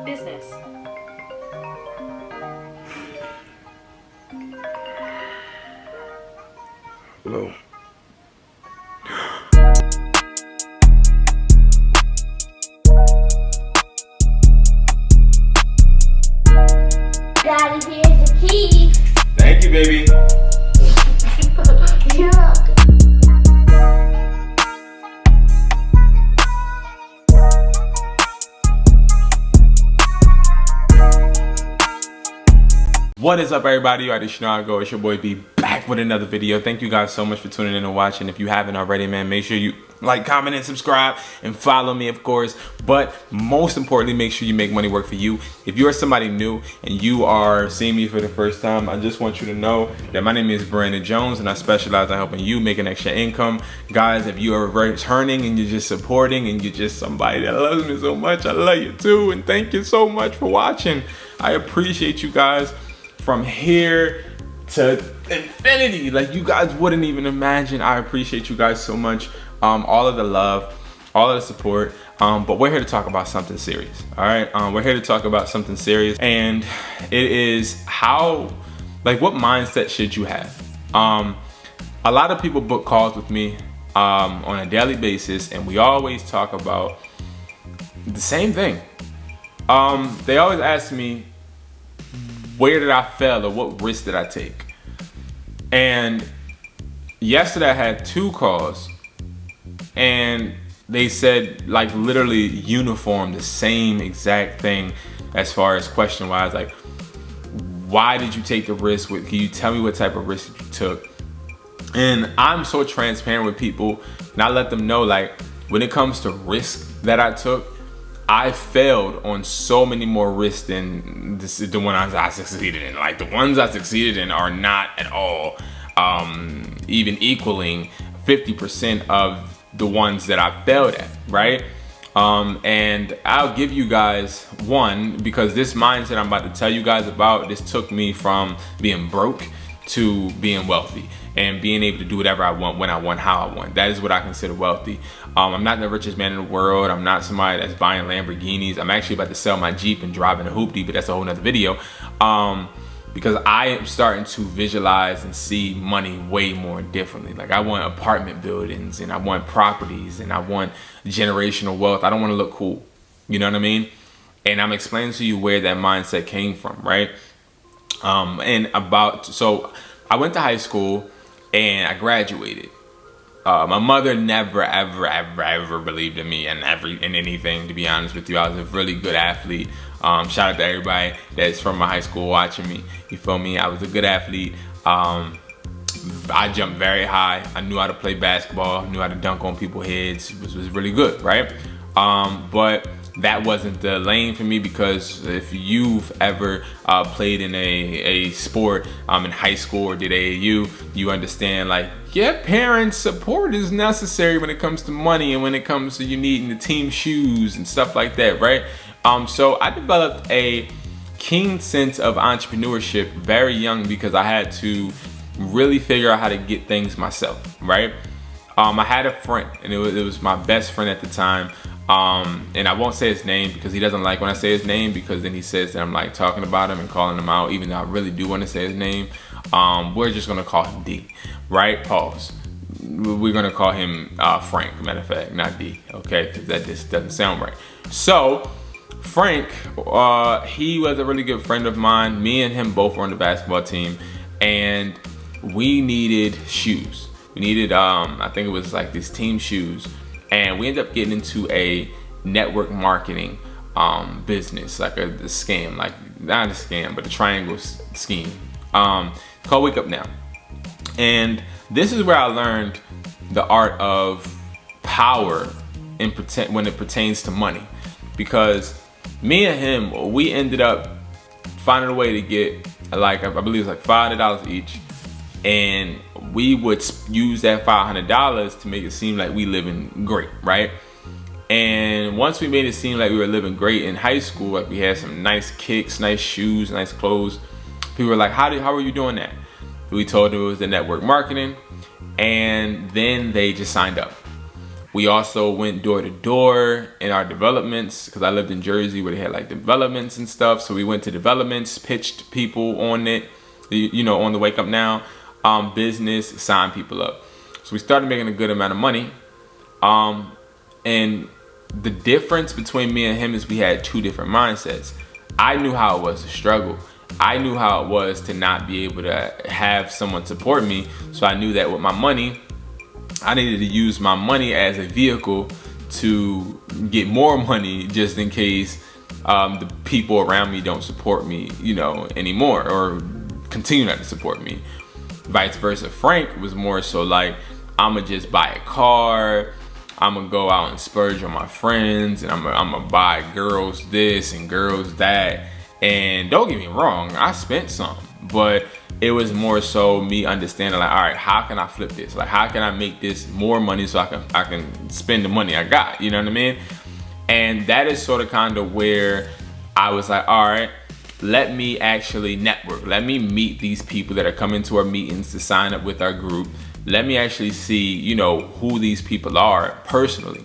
business. Hello. Daddy, here's the key. Thank you, baby. You're welcome. What is up, everybody? You already know how it goes. It's your boy B, back with another video. Thank you guys so much for tuning in and watching. If you haven't already, man, make sure you like, comment, and subscribe, and follow me, of course. But most importantly, make sure you make money work for you. If you are somebody new and you are seeing me for the first time, I just want you to know that my name is Brandon Jones, and I specialize in helping you make an extra income. Guys, if you are returning and you're just supporting and you're just somebody that loves me so much, I love you too, and thank you so much for watching. I appreciate you guys. From here to infinity, like you guys wouldn't even imagine. I appreciate you guys so much. All of the love, all of the support. But we're here to talk about something serious. All right, we're here to talk about something serious, and it is how, like, what mindset should you have? A lot of people book calls with me on a daily basis, and we always talk about the same thing. They always ask me, where did I fail, or what risk did I take? And yesterday I had 2 calls, and they said, like, literally uniform, the same exact thing as far as question wise, like, why did you take the risk? Can you tell me what type of risk you took? And I'm so transparent with people, and I let them know, like, when it comes to risk that I took, I failed on so many more risks than the ones I succeeded in. Like, the ones I succeeded in are not at all even equaling 50% of the ones that I failed at, right? And I'll give you guys one, because this mindset I'm about to tell you guys about, this took me from being broke to being wealthy and being able to do whatever I want, when I want, how I want. That is what I consider wealthy. I'm not the richest man in the world. I'm not somebody that's buying Lamborghinis. I'm actually about to sell my Jeep and driving a hoopty, but that's a whole nother video. Because I am starting to visualize and see money way more differently. Like, I want apartment buildings, and I want properties, and I want generational wealth. I don't want to look cool. You know what I mean? And I'm explaining to you where that mindset came from, right? So I went to high school and I graduated. My mother never, ever believed in me and in anything, to be honest with you. I was a really good athlete. Shout out to everybody that's from my high school watching me. You feel me? I was a good athlete. I jumped very high. I knew how to play basketball, knew how to dunk on people's heads. It was really good, right? But that wasn't the lane for me, because if you've ever played in a sport in high school or did AAU, you understand, like, yeah, parents' support is necessary when it comes to money and when it comes to you needing the team shoes and stuff like that, right? So I developed a keen sense of entrepreneurship very young, because I had to really figure out how to get things myself, right? I had a friend, and it was my best friend at the time. And I won't say his name, because he doesn't like when I say his name, because then he says that I'm, like, talking about him and calling him out, even though I really do want to say his name. We're just gonna call him D, right? Pause. We're gonna call him Frank, matter of fact, not D, okay? Because that just doesn't sound right. So Frank, he was a really good friend of mine. Me and him both were on the basketball team, and we needed shoes. We needed, I think it was like these team shoes. And we ended up getting into a network marketing business, like a scam, like not a scam, but a triangle scheme called Wake Up Now. And this is where I learned the art of power when it pertains to money, because me and him, we ended up finding a way to get, like, I believe it was like $500 each, and we would use that $500 to make it seem like we living great, right? And once we made it seem like we were living great in high school, like we had some nice kicks, nice shoes, nice clothes, people were like, how are you doing that? We told them it was the network marketing, and then they just signed up. We also went door to door in our developments, because I lived in Jersey where they had like developments and stuff. So we went to developments, pitched people on it, you know, on the Wake Up Now business, signed people up. So we started making a good amount of money. And the difference between me and him is we had two different mindsets. I knew how it was to struggle. I knew how it was to not be able to have someone support me. So I knew that with my money, I needed to use my money as a vehicle to get more money, just in case the people around me don't support me, you know, anymore, or continue not to support me. Vice versa, Frank was more so like, I'ma just buy a car, I'm gonna go out and splurge on my friends, and I'm gonna buy girls this and girls that. And don't get me wrong, I spent some, but it was more so me understanding like, all right, how can I flip this? Like, how can I make this more money so I can spend the money I got? You know what I mean? And that is sort of kind of where I was like, all right, let me actually network. Let me meet these people that are coming to our meetings to sign up with our group. Let me actually see, you know, who these people are personally.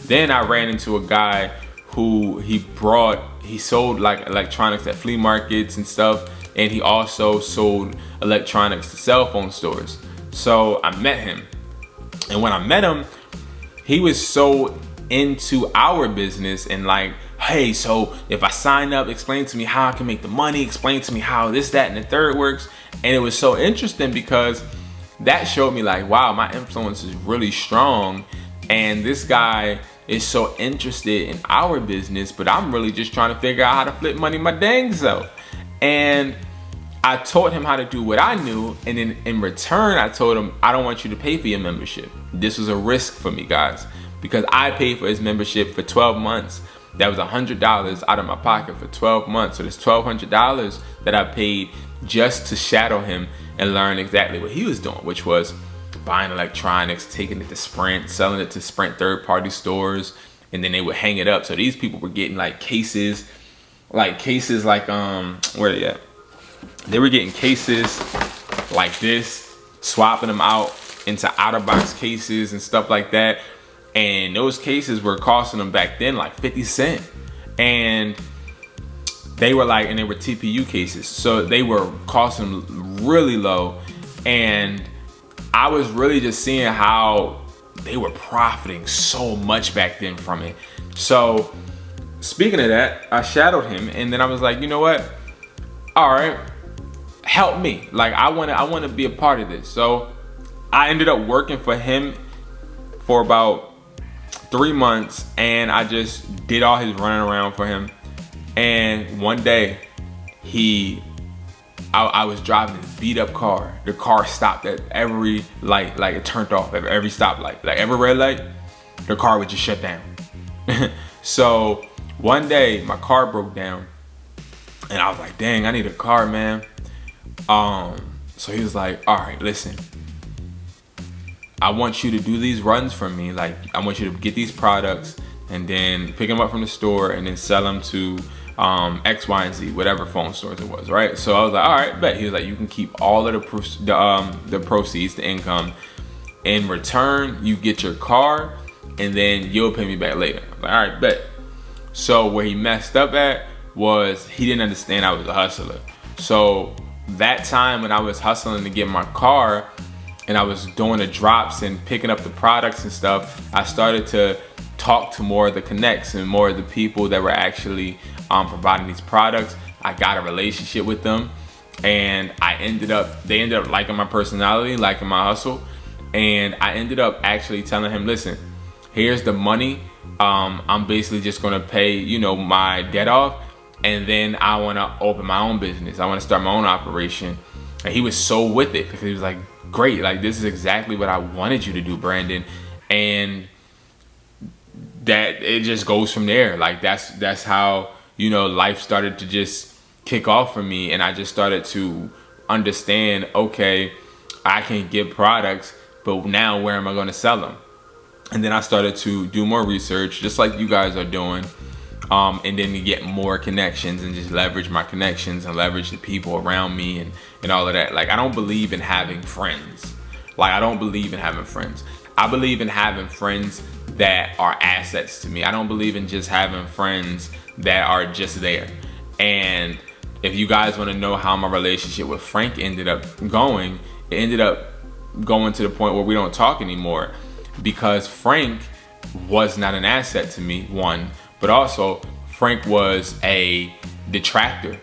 Then I ran into a guy who he sold like electronics at flea markets and stuff. And he also sold electronics to cell phone stores. So I met him. And when I met him, he was so into our business and like, hey, so if I sign up, explain to me how I can make the money, explain to me how this, that, and the third works. And it was so interesting because that showed me like, wow, my influence is really strong. And this guy is so interested in our business, but I'm really just trying to figure out how to flip money my dang self. And I taught him how to do what I knew, and then in return, I told him, I don't want you to pay for your membership. This was a risk for me, guys, because I paid for his membership for 12 months. That was $100 out of my pocket for 12 months. So there's $1,200 that I paid just to shadow him and learn exactly what he was doing, which was buying electronics, taking it to Sprint, selling it to Sprint third-party stores, and then they would hang it up. So these people were getting like cases like where are they at? They were getting cases like this, swapping them out into out-of-box cases and stuff like that. And those cases were costing them back then like 50 cents. And they were like, and they were TPU cases. So they were costing them really low. And I was really just seeing how they were profiting so much back then from it. So speaking of that, I shadowed him, and then I was like, you know what? All right, help me. Like, I want to be a part of this. So I ended up working for him for about 3 months, and I just did all his running around for him. And one day, I was driving this beat up car. The car stopped at every light, like it turned off at every stoplight, like every red light, the car would just shut down. So one day my car broke down, and I was like, dang, I need a car, man. So he was like, all right, listen, I want you to do these runs for me. Like, I want you to get these products and then pick them up from the store and then sell them to X, Y, and Z, whatever phone stores it was, right? So I was like, all right, bet. He was like, you can keep all of the proceeds, the income. In return, you get your car, and then you'll pay me back later. I'm like, all right, bet. So where he messed up at was he didn't understand I was a hustler. So that time when I was hustling to get my car and I was doing the drops and picking up the products and stuff, I started to talk to more of the connects and more of the people that were actually providing these products. I got a relationship with them, and they ended up liking my personality, liking my hustle. And I ended up actually telling him, listen, here's the money. I'm basically just gonna pay, you know, my debt off, and then I wanna open my own business. I wanna start my own operation. And he was so with it because he was like, great, like this is exactly what I wanted you to do, Brandon. And that it just goes from there. Like that's how, you know, life started to just kick off for me. And I just started to understand, okay, I can get products, but now where am I going to sell them? And then I started to do more research, just like you guys are doing, and then to get more connections and just leverage my connections and leverage the people around me and all of that. Like, I don't believe in having friends. Like, I don't believe in having friends. I believe in having friends that are assets to me. I don't believe in just having friends that are just there. And if you guys want to know how my relationship with Frank ended up going, it ended up going to the point where we don't talk anymore, because Frank was not an asset to me, one, but also Frank was a detractor.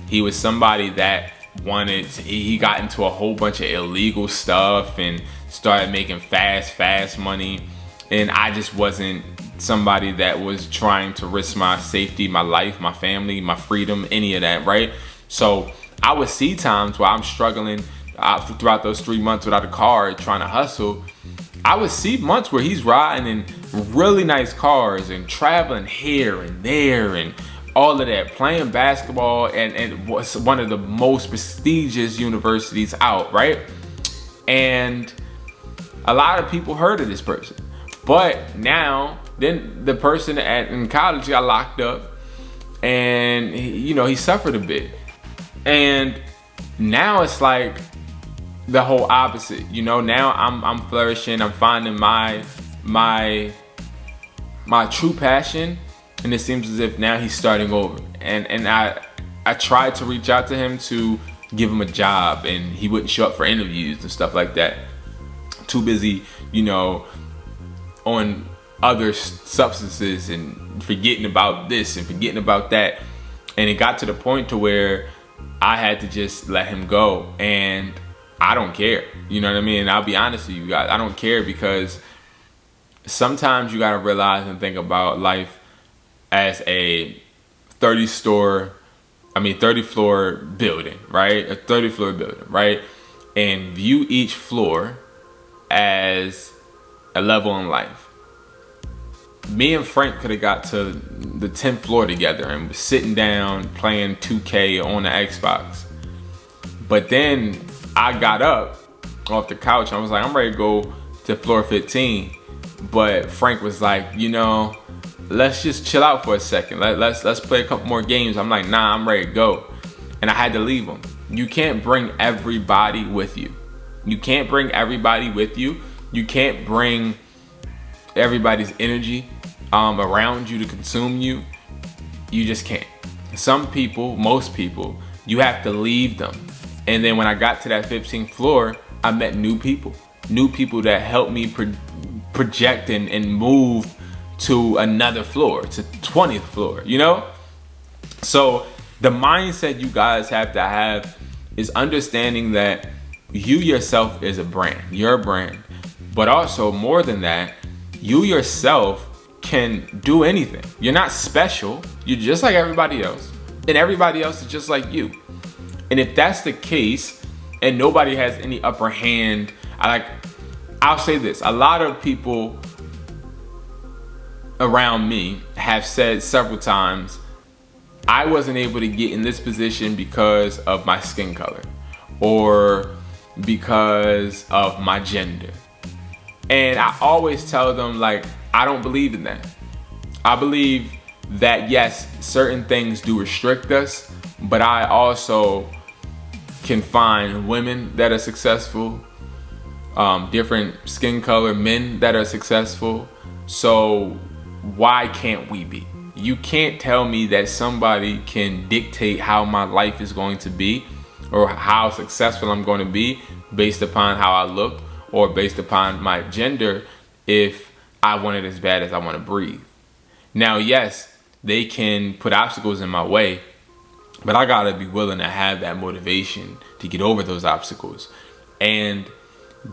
He was somebody that he got into a whole bunch of illegal stuff and started making fast money, and I just wasn't somebody that was trying to risk my safety, my life, my family, my freedom, any of that, right? So I would see times where I'm struggling throughout those 3 months without a car, trying to hustle. I would see months where he's riding in really nice cars and traveling here and there and all of that, playing basketball and was one of the most prestigious universities out, right? And a lot of people heard of this person. But now, then the person in college got locked up, and he suffered a bit. And now it's like the whole opposite. Now I'm flourishing. I'm finding my true passion, and it seems as if now he's starting over. And I tried to reach out to him to give him a job, and he wouldn't show up for interviews and stuff like that. Too busy, on other substances and forgetting about this and forgetting about that. And it got to the point to where I had to just let him go, and I don't care. You know what I mean? And I'll be honest with you guys, I don't care, because sometimes you gotta realize and think about life as a 30-floor building, right? A 30-floor building, right? And view each floor as a level in life. Me and Frank could have got to the 10th floor together and was sitting down playing 2K on the Xbox. But then I got up off the couch. I was like, I'm ready to go to floor 15. But Frank was like, let's just chill out for a second. Let's play a couple more games. I'm like, nah, I'm ready to go. And I had to leave him. You can't bring everybody with you. You can't bring everybody with you. You can't bring everybody's energy around you to consume you. You just can't. Some people, most people, you have to leave them. And then when I got to that 15th floor, I met new people that helped me project and move to another floor, to 20th floor, So the mindset you guys have to have is understanding that you yourself is a brand. You're a brand. But also, more than that, you yourself can do anything. You're not special. You're just like everybody else. And everybody else is just like you. And if that's the case, and nobody has any upper hand, I'll say this. A lot of people around me have said several times, I wasn't able to get in this position because of my skin color or because of my gender. And I always tell them, I don't believe in that. I believe that, yes, certain things do restrict us, but I also can find women that are successful, different skin color men that are successful. So why can't we be? You can't tell me that somebody can dictate how my life is going to be or how successful I'm going to be based upon how I look or based upon my gender if I want it as bad as I want to breathe. Now, yes, they can put obstacles in my way, but I gotta be willing to have that motivation to get over those obstacles. And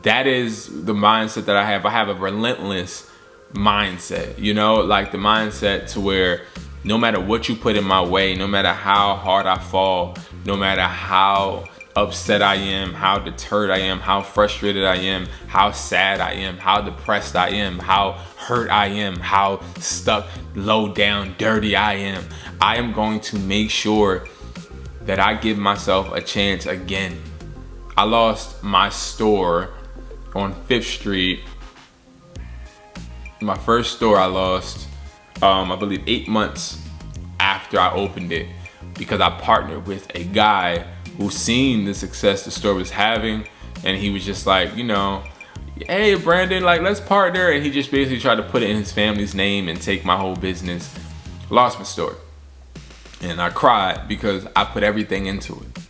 that is the mindset that I have. I have a relentless mindset, the mindset to where no matter what you put in my way, no matter how hard I fall, no matter how upset I am, how deterred I am, how frustrated I am, how sad I am, how depressed I am, how hurt I am, how stuck, low down, dirty I am going to make sure that I give myself a chance again. I lost my store on 5th Street. My first store I lost, I believe 8 months after I opened it, because I partnered with a guy who seen the success the store was having, and he was just like, hey Brandon, like let's partner, and he just basically tried to put it in his family's name and take my whole business. Lost my store, and I cried because I put everything into it.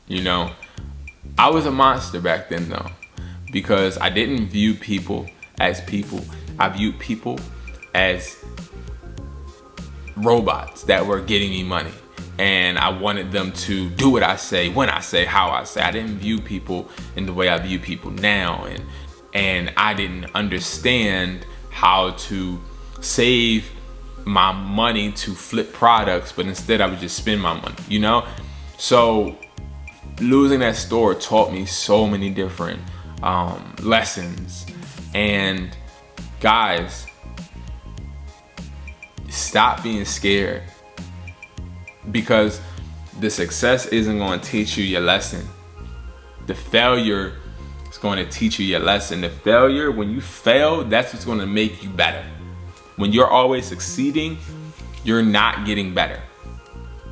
You know, I was a monster back then though, because I didn't view people as people. I viewed people as robots that were getting me money, and I wanted them to do what I say, when I say, how I say. I didn't view people in the way I view people now, and I didn't understand how to save my money to flip products, but instead I would just spend my money, you know? So losing that store taught me so many different lessons. And guys, stop being scared, because the success isn't going to teach you your lesson. The failure is going to teach you your lesson. The failure, when you fail, that's what's going to make you better. When you're always succeeding, you're not getting better.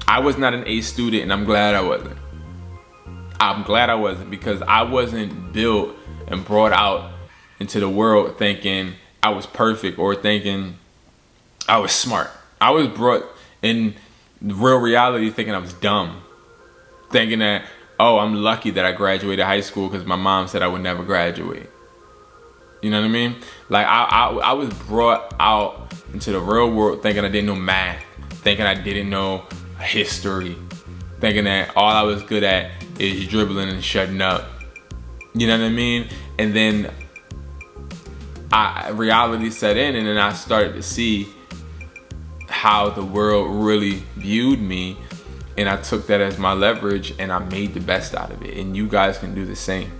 I was not an A student, and I'm glad I wasn't. I'm glad I wasn't, because I wasn't built and brought out into the world thinking I was perfect or thinking I was smart. I was brought in real reality thinking I was dumb. Thinking that, oh, I'm lucky that I graduated high school because my mom said I would never graduate. You know what I mean? Like I was brought out into the real world thinking I didn't know math, thinking I didn't know history, thinking that all I was good at is dribbling and shutting up. You know what I mean? And then reality set in, and then I started to see how the world really viewed me, and I took that as my leverage and I made the best out of it. And you guys can do the same.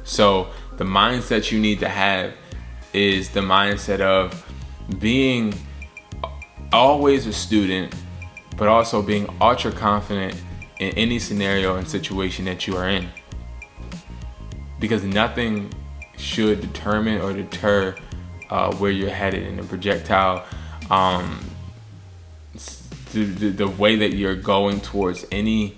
So the mindset you need to have is the mindset of being always a student, but also being ultra confident in any scenario and situation that you are in, because nothing should determine or deter where you're headed. In the projectile, the way that you're going towards any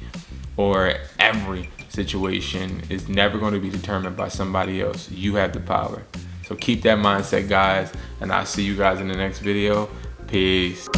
or every situation is never going to be determined by somebody else. You have the power. So keep that mindset, guys, and I'll see you guys in the next video. Peace.